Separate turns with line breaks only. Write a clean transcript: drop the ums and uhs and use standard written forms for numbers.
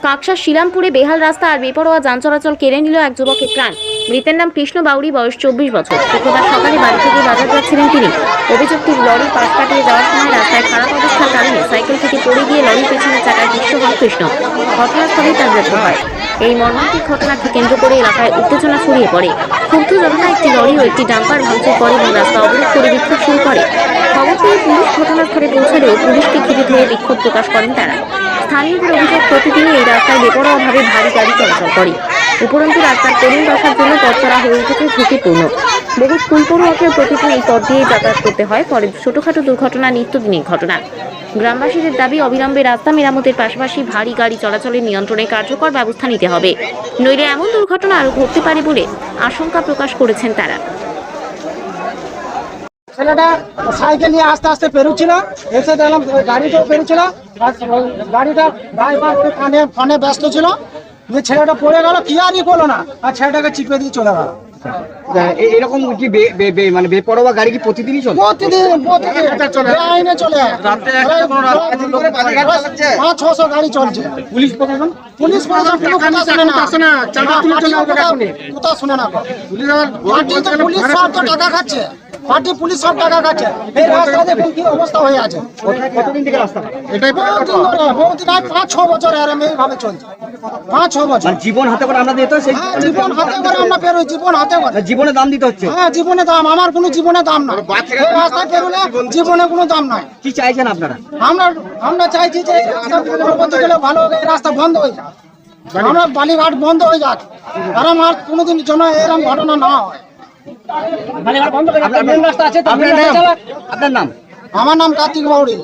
কাকসার শিলামপুরে বেহাল রাস্তা আর বেপরোয়া যান চলাচল কেড়ে নিল এক যুবকের প্রাণ। মৃতের নাম কৃষ্ণ বাউরি, বয়স 24 বছর। শুক্রবার সকালে বাড়ি থেকে বাজার যাচ্ছিলেন তিনি। অভিযুক্ত লরির পাশ কাটিয়ে যাওয়ার সময় রাস্তায় খারাপ অবস্থার কারণে সাইকেল থেকে পড়ে গিয়ে লরির পেছনের চাকায় পিষ্ট হন কৃষ্ণ। ঘটনাস্থলেই তার মৃত্যু হয়। এই মর্মান্তিক ঘটনাকে কেন্দ্র করে এলাকায় উত্তেজনা ছড়িয়ে পড়ে। ক্ষুব্ধ জনতা একটি লরি ও একটি ডাম্পার ভাঙচুর করে এবং রাস্তা অবরোধ করে বিক্ষোভ শুরু করে। খবর পেয়ে পুলিশ ঘটনাস্থলে পৌঁছালেও পুলিশকে ঘিরে ধরে বিক্ষোভ প্রকাশ করেন তারা। স্থানীয়দের অভিযোগ, প্রতিদিনই এই রাস্তায় বেপরোয়াভাবে ভারী গাড়ি চলাচল করে। উপরন্তু রাস্তার করুণ দশার জন্য পথ চলা হয়ে উঠেছে ঝুঁকিপূর্ণ। বহু স্কুল পড়ুয়াকে প্রতিদিন এই পথ দিয়ে যাতায়াত করতে হয়। ফলে ছোটখাটো দুর্ঘটনা নিত্যদিনের ঘটনা। গ্রামবাসীদের দাবি, অবিলম্বে রাস্তা মেরামতের পাশাপাশি ভারী গাড়ি চলাচলের নিয়ন্ত্রণে কার্যকর ব্যবস্থা নিতে হবে, নইলে এমন দুর্ঘটনা আরও ঘটতে পারে বলে আশঙ্কা প্রকাশ করেছেন তারা।
ছেলেটা সাইকেল নিয়ে আস্তে আস্তে পেরোচ্ছিল, এসে দেখলাম গাড়িটাও পেরোচ্ছিল, গাড়িটা ড্রাইভার ফোনে ব্যস্ত ছিল, ছেলেটা পড়ে গেল, কি আরই করলো না, আর ছেলেটাকে চিপে দিয়ে চলে গেল।
এরকম কি মানে বেপরোয়া গাড়ি কি প্রতিদিনই চলে?
প্রতিদিন আইনে চলে 500-600 গাড়ি চলছে।
পুলিশ প্রশাসন
কোথাও শুনে না। পুলিশ সব তো টাকা খাচ্ছে, পার্টি পুলিশ সব টাকা খাচ্ছে। এই রাস্তা দেখুন কি অবস্থা হয়ে আছে।
কতদিন থেকে রাস্তা
এটাই বহুদিন ধরে, বহুদিন 5-6 বছর এইভাবে চলছে। 5-6 বছর
জীবন হাতে করে আমরা দিতে,
জীবন হাতে করে আমরা বেরোই, জীবন হাতে করে।
জীবনে দাম দিতে হচ্ছে।
হ্যাঁ, জীবনে দাম, আমার কোনো জীবনে দাম নাই। রাস্তা বেরোলে জীবনে কোনো দাম নাই।
কি চাইছেন আপনারা?
আমরা চাইছি যে রাস্তা করতে গেলে ভালো হবে, রাস্তা বন্ধ হয়ে যাক, আমরা বালিঘাট বন্ধ হয়ে যাক, কারণ আর কোনোদিন জন্য এরকম ঘটনা না হয়।
আপনার নাম?
আমার নাম কার্তিক বাউরি।